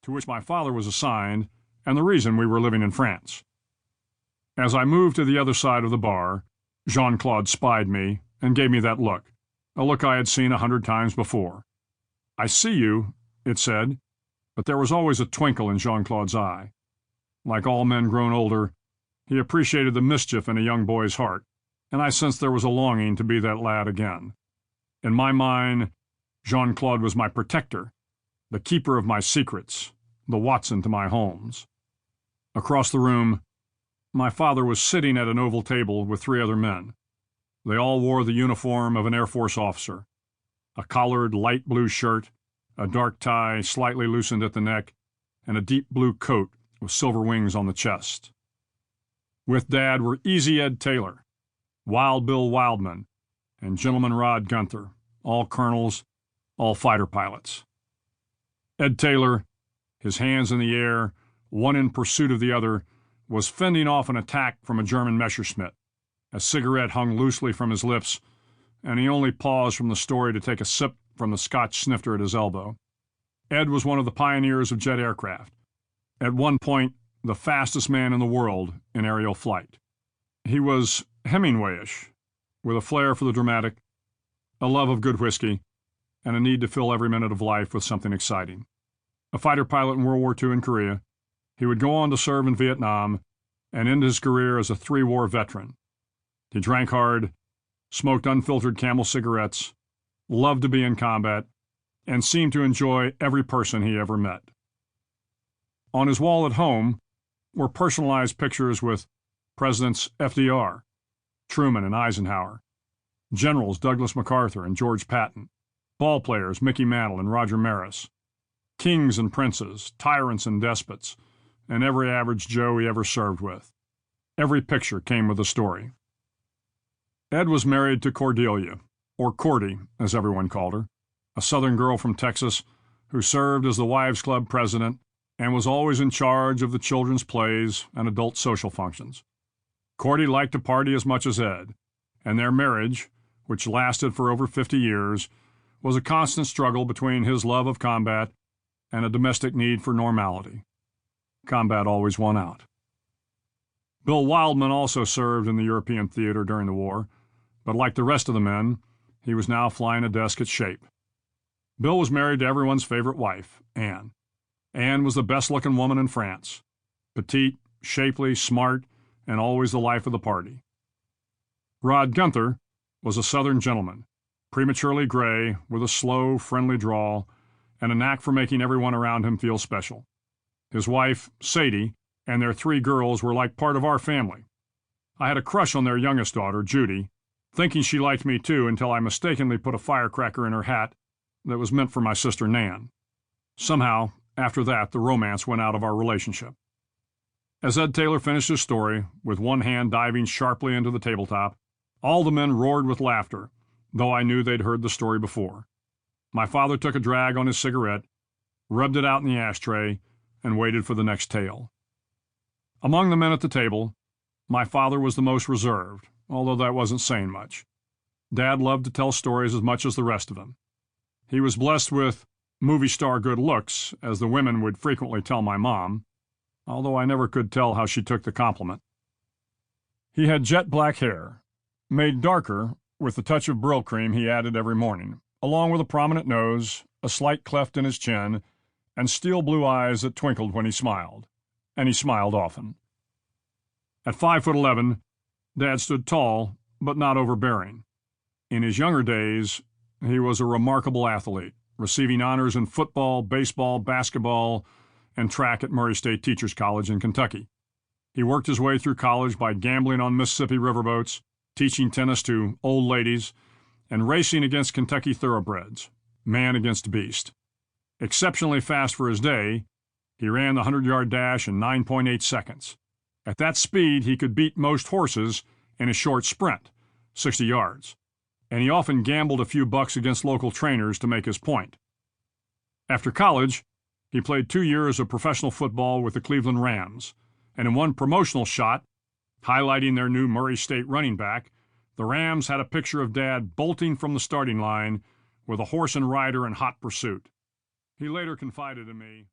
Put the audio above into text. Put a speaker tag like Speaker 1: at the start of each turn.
Speaker 1: to which my father was assigned, and the reason we were living in France. As I moved to the other side of the bar, Jean-Claude spied me and gave me that look, a look I had seen 100 times before. "I see you," it said, but there was always a twinkle in Jean-Claude's eye. Like all men grown older, he appreciated the mischief in a young boy's heart, and I sensed there was a longing to be that lad again. In my mind, Jean-Claude was my protector, the keeper of my secrets, the Watson to my Holmes. Across the room, my father was sitting at an oval table with 3 other men. They all wore the uniform of an Air Force officer, a collared light blue shirt, a dark tie slightly loosened at the neck, and a deep blue coat with silver wings on the chest. With Dad were Easy Ed Taylor, Wild Bill Wildman, and Gentleman Rod Gunther, all colonels, all fighter pilots. Ed Taylor, his hands in the air, one in pursuit of the other, was fending off an attack from a German Messerschmitt. A cigarette hung loosely from his lips, and he only paused from the story to take a sip from the Scotch snifter at his elbow. Ed was one of the pioneers of jet aircraft. At one point, the fastest man in the world in aerial flight. He was Hemingwayish, with a flair for the dramatic, a love of good whiskey, and a need to fill every minute of life with something exciting. A fighter pilot in World War II in Korea, he would go on to serve in Vietnam and end his career as a 3-war veteran. He drank hard, smoked unfiltered Camel cigarettes, loved to be in combat, and seemed to enjoy every person he ever met. On his wall at home were personalized pictures with Presidents FDR, Truman and Eisenhower, Generals Douglas MacArthur and George Patton, ball players Mickey Mantle and Roger Maris, kings and princes, tyrants and despots, and every average Joe he ever served with. Every picture came with a story. Ed was married to Cordelia, or Cordy, as everyone called her, a Southern girl from Texas who served as the Wives Club president and was always in charge of the children's plays and adult social functions. Cordy liked to party as much as Ed, and their marriage, which lasted for over 50 years, was a constant struggle between his love of combat and a domestic need for normality. Combat always won out. Bill Wildman also served in the European theater during the war, but like the rest of the men, he was now flying a desk at Shape. Bill was married to everyone's favorite wife, Anne. Anne was the best-looking woman in France, petite, shapely, smart, and always the life of the party. Rod Gunther was a Southern gentleman, prematurely gray, with a slow, friendly drawl, and a knack for making everyone around him feel special. His wife, Sadie, and their 3 girls were like part of our family. I had a crush on their youngest daughter, Judy, thinking she liked me too until I mistakenly put a firecracker in her hat that was meant for my sister Nan. Somehow, after that, the romance went out of our relationship. As Ed Taylor finished his story, with one hand diving sharply into the tabletop, all the men roared with laughter, though I knew they'd heard the story before. My father took a drag on his cigarette, rubbed it out in the ashtray, and waited for the next tale. Among the men at the table, my father was the most reserved, although that wasn't saying much. Dad loved to tell stories as much as the rest of them. He was blessed with movie star good looks, as the women would frequently tell my mom, although I never could tell how she took the compliment. He had jet black hair, made darker with the touch of Brill cream he added every morning, along with a prominent nose, a slight cleft in his chin, and steel blue eyes that twinkled when he smiled, and he smiled often. At 5'11", Dad stood tall, but not overbearing. In his younger days, he was a remarkable athlete, receiving honors in football, baseball, basketball, and track at Murray State Teachers College in Kentucky. He worked his way through college by gambling on Mississippi riverboats, teaching tennis to old ladies, and racing against Kentucky thoroughbreds, man against beast. Exceptionally fast for his day, he ran the 100-yard dash in 9.8 seconds. At that speed, he could beat most horses in a short sprint, 60 yards, and he often gambled a few bucks against local trainers to make his point. After college, he played 2 years of professional football with the Cleveland Rams, and in one promotional shot, highlighting their new Murray State running back, the Rams had a picture of Dad bolting from the starting line with a horse and rider in hot pursuit. He later confided to me,